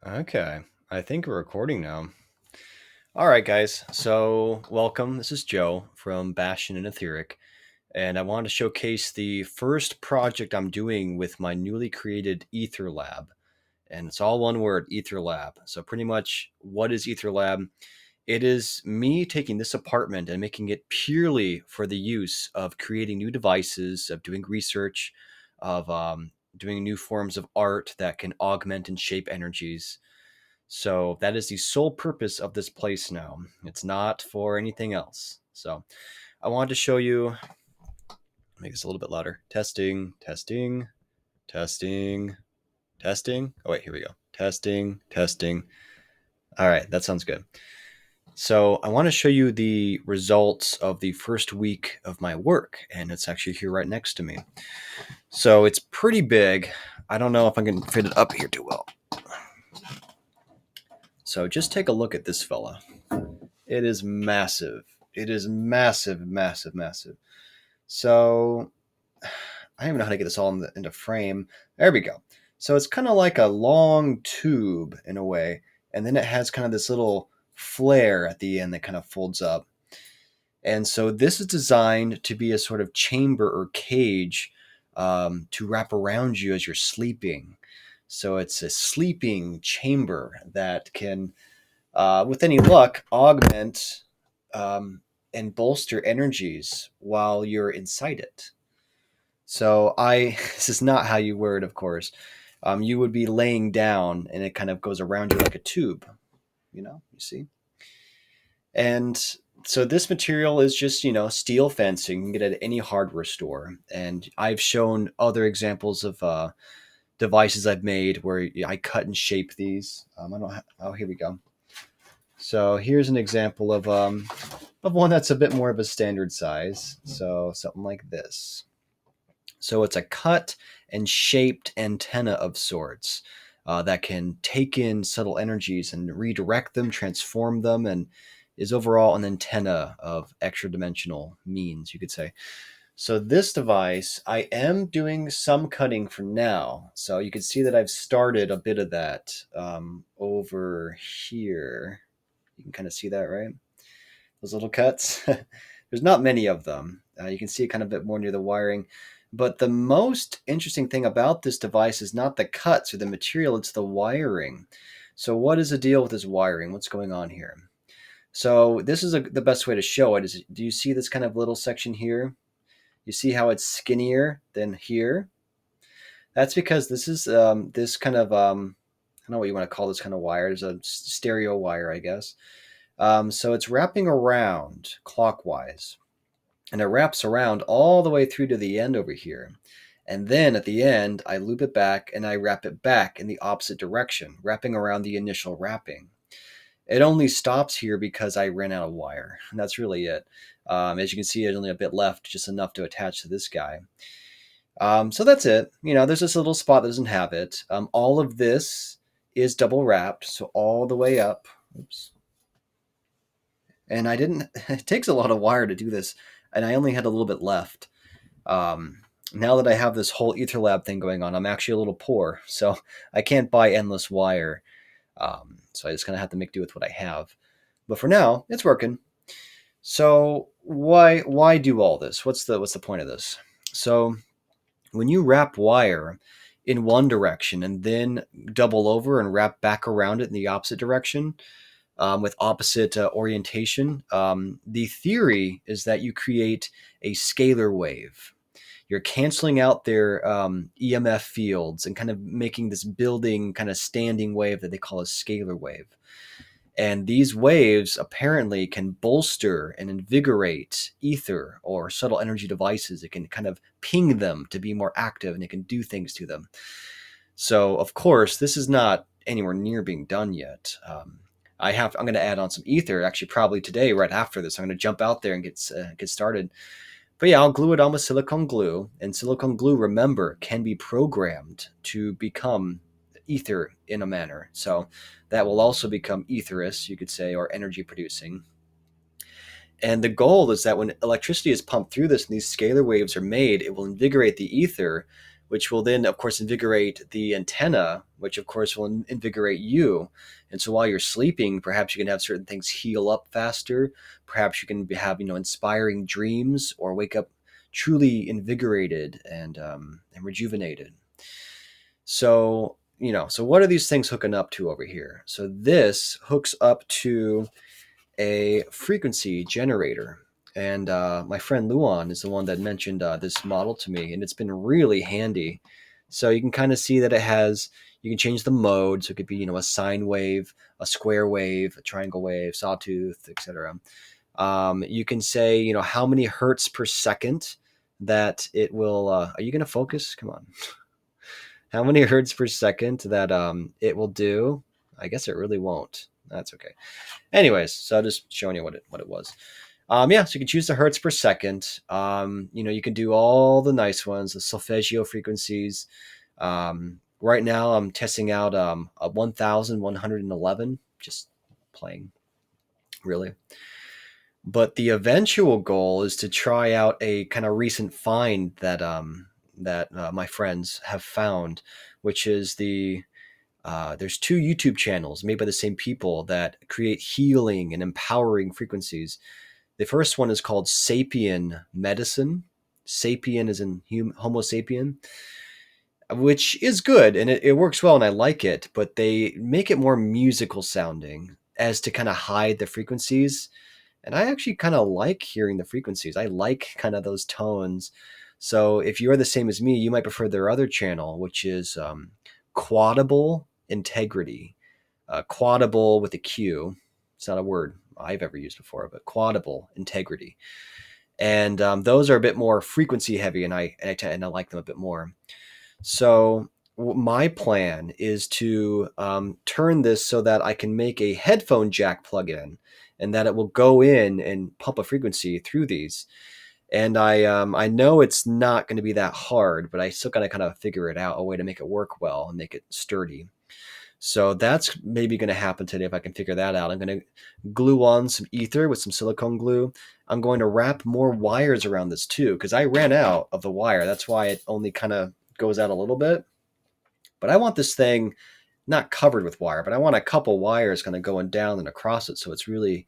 Okay, I think we're recording now. All right, guys. So, welcome. This is Joe from Bastion and Etheric, and I wanted to showcase the first project I'm doing with my newly created AETHERLAB. And it's all one word, AETHERLAB. So, pretty much, what is AETHERLAB? It is me taking this apartment and making it purely for the use of creating new devices, of doing research, of doing new forms of art that can augment and shape energies. So that is the sole purpose of this place now. It's not for anything else. So I wanted to show you, make this a little bit louder. Testing, testing, testing, testing. Oh, wait, here we go. Testing, testing. All right, that sounds good. So I want to show you the results of the first week of my work, and it's actually here right next to me. So it's pretty big. I don't know if I can fit it up here too well. So just take a look at this fella. It is massive. It is massive, massive, massive. So I don't even know how to get this all into frame. There we go. So it's kind of like a long tube in a way, and then it has kind of this little flare at the end that kind of folds up. And so this is designed to be a sort of chamber or cage to wrap around you as you're sleeping. So it's a sleeping chamber that can, with any luck, augment and bolster energies while you're inside it. So this is not how you wear it, of course. You would be laying down and it kind of goes around you like a tube, you see? And so this material is just, steel fencing. You can get it at any hardware store. And I've shown other examples of devices I've made where I cut and shape these. I don't have, oh, here we go. So here's an example of one that's a bit more of a standard size. So something like this. So it's a cut and shaped antenna of sorts that can take in subtle energies and redirect them, transform them, and is overall an antenna of extra dimensional means, you could say. So this device, I am doing some cutting for now. So you can see that I've started a bit of that over here. You can kind of see that, right? Those little cuts. There's not many of them. You can see it kind of a bit more near the wiring. But the most interesting thing about this device is not the cuts or the material, it's the wiring. So what is the deal with this wiring? What's going on here? So this is the best way to show it. Is, do you see this kind of little section here? You see how it's skinnier than here? That's because this is this kind of, I don't know what you want to call this kind of wire. It's a stereo wire, I guess. So it's wrapping around clockwise, and it wraps around all the way through to the end over here. And then at the end, I loop it back and I wrap it back in the opposite direction, wrapping around the initial wrapping. It only stops here because I ran out of wire. And that's really it. As you can see, there's only a bit left, just enough to attach to this guy. So that's it. There's this little spot that doesn't have it. All of this is double wrapped, so all the way up. Oops. And I didn't, it takes a lot of wire to do this, and I only had a little bit left. Now that I have this whole AETHERLAB thing going on, I'm actually a little poor, so I can't buy endless wire. So I just kind of have to make do with what I have. But for now, it's working. So why do all this? What's the point of this? So when you wrap wire in one direction and then double over and wrap back around it in the opposite direction, with opposite orientation, the theory is that you create a scalar wave. You're canceling out their EMF fields and kind of making this building kind of standing wave that they call a scalar wave. And these waves apparently can bolster and invigorate ether or subtle energy devices. It can kind of ping them to be more active, and it can do things to them. So, of course, this is not anywhere near being done yet. I'm going to add on some ether, actually, probably today, right after this. I'm going to jump out there and get started. But yeah, I'll glue it on with silicone glue. And silicone glue, remember, can be programmed to become ether in a manner. So that will also become etherous, you could say, or energy producing. And the goal is that when electricity is pumped through this and these scalar waves are made, it will invigorate the ether, which will then, of course, invigorate the antenna, which, of course, will invigorate you. And so while you're sleeping, perhaps you can have certain things heal up faster. Perhaps you can have, inspiring dreams or wake up truly invigorated and rejuvenated. So, so what are these things hooking up to over here? So this hooks up to a frequency generator. And my friend Luan is the one that mentioned this model to me, and it's been really handy. So you can kind of see that you can change the mode. So it could be, a sine wave, a square wave, a triangle wave, sawtooth, etc. You can say, how many hertz per second that it will. Are you going to focus? Come on. How many hertz per second that it will do? I guess it really won't. That's okay. Anyways, so I'm just showing you what it was. Yeah, so you can choose the hertz per second. You can do all the nice ones, the solfeggio frequencies. Right now, I'm testing out a 1,111, just playing, really. But the eventual goal is to try out a kind of recent find that my friends have found, which is there's two YouTube channels made by the same people that create healing and empowering frequencies. The first one is called Sapien Medicine. Sapien is in Homo sapien, which is good and it works well and I like it, but they make it more musical sounding as to kind of hide the frequencies. And I actually kind of like hearing the frequencies. I like kind of those tones. So if you're the same as me, you might prefer their other channel, which is Quadable Integrity. Quadable with a Q. It's not a word I've ever used before, but Quadable Integrity. And those are a bit more frequency heavy, and I like them a bit more. So my plan is to turn this so that I can make a headphone jack plug-in, and that it will go in and pump a frequency through these. And I know it's not going to be that hard, but I still got to kind of figure it out, a way to make it work well and make it sturdy. So that's maybe going to happen today if I can figure that out. I'm going to glue on some ether with some silicone glue. I'm going to wrap more wires around this too, because I ran out of the wire. That's why it only kind of goes out a little bit. But I want this thing not covered with wire, but I want a couple wires kind of going down and across it, so it's really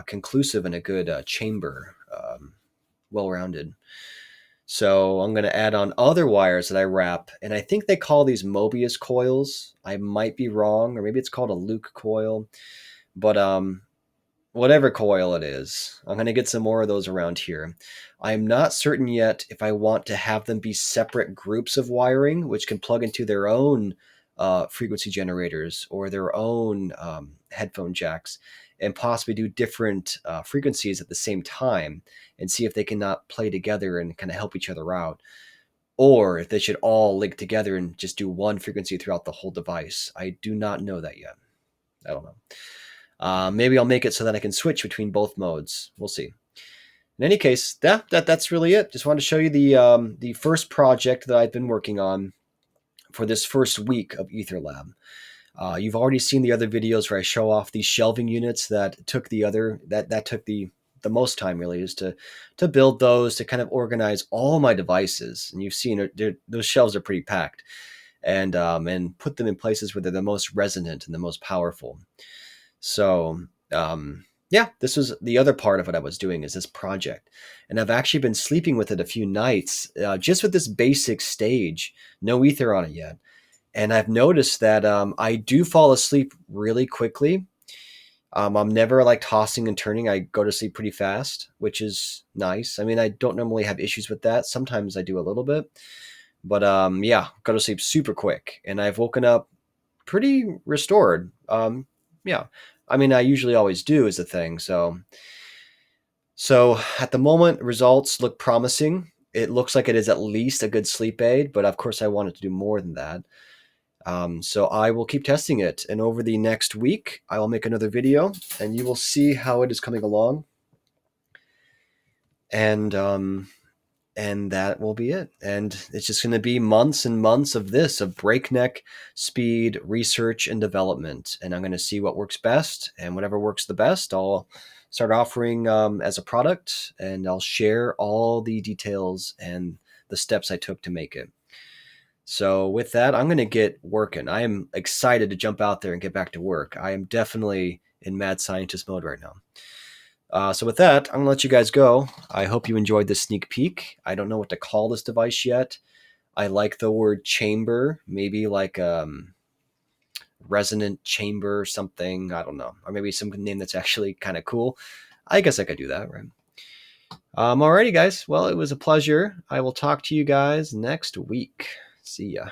conclusive and a good chamber, well-rounded. So I'm going to add on other wires that I wrap, and I think they call these Mobius coils. I might be wrong, or maybe it's called a Luke coil. But whatever coil it is, I'm going to get some more of those around here. I'm not certain yet if I want to have them be separate groups of wiring, which can plug into their own frequency generators or their own headphone jacks, and possibly do different frequencies at the same time and see if they cannot play together and kind of help each other out. Or if they should all link together and just do one frequency throughout the whole device. I do not know that yet. I don't know. Maybe I'll make it so that I can switch between both modes. We'll see. In any case, that's really it. Just wanted to show you the first project that I've been working on for this first week of AETHERLAB. You've already seen the other videos where I show off these shelving units that took the most time, really, is to build those, to kind of organize all my devices. And you've seen those shelves are pretty packed, and put them in places where they're the most resonant and the most powerful. So yeah, this was the other part of what I was doing, is this project. And I've actually been sleeping with it a few nights, just with this basic stage, no ether on it yet. And I've noticed that I do fall asleep really quickly. I'm never like tossing and turning. I go to sleep pretty fast, which is nice. I mean, I don't normally have issues with that. Sometimes I do a little bit. But yeah, go to sleep super quick. And I've woken up pretty restored. Yeah. I mean, I usually always do, is the thing. So at the moment, results look promising. It looks like it is at least a good sleep aid, but of course I want it to do more than that. So I will keep testing it, and over the next week, I will make another video, and you will see how it is coming along. And that will be it. And it's just going to be months and months of breakneck speed research and development. And I'm going to see what works best, and whatever works the best, I'll start offering as a product, and I'll share all the details and the steps I took to make it. So with that, I'm going to get working. I am excited to jump out there and get back to work. I am definitely in mad scientist mode right now. So with that, I'm going to let you guys go. I hope you enjoyed this sneak peek. I don't know what to call this device yet. I like the word chamber, maybe like resonant chamber or something. I don't know. Or maybe some name that's actually kind of cool. I guess I could do that, right? Alrighty, guys. Well, it was a pleasure. I will talk to you guys next week. See ya.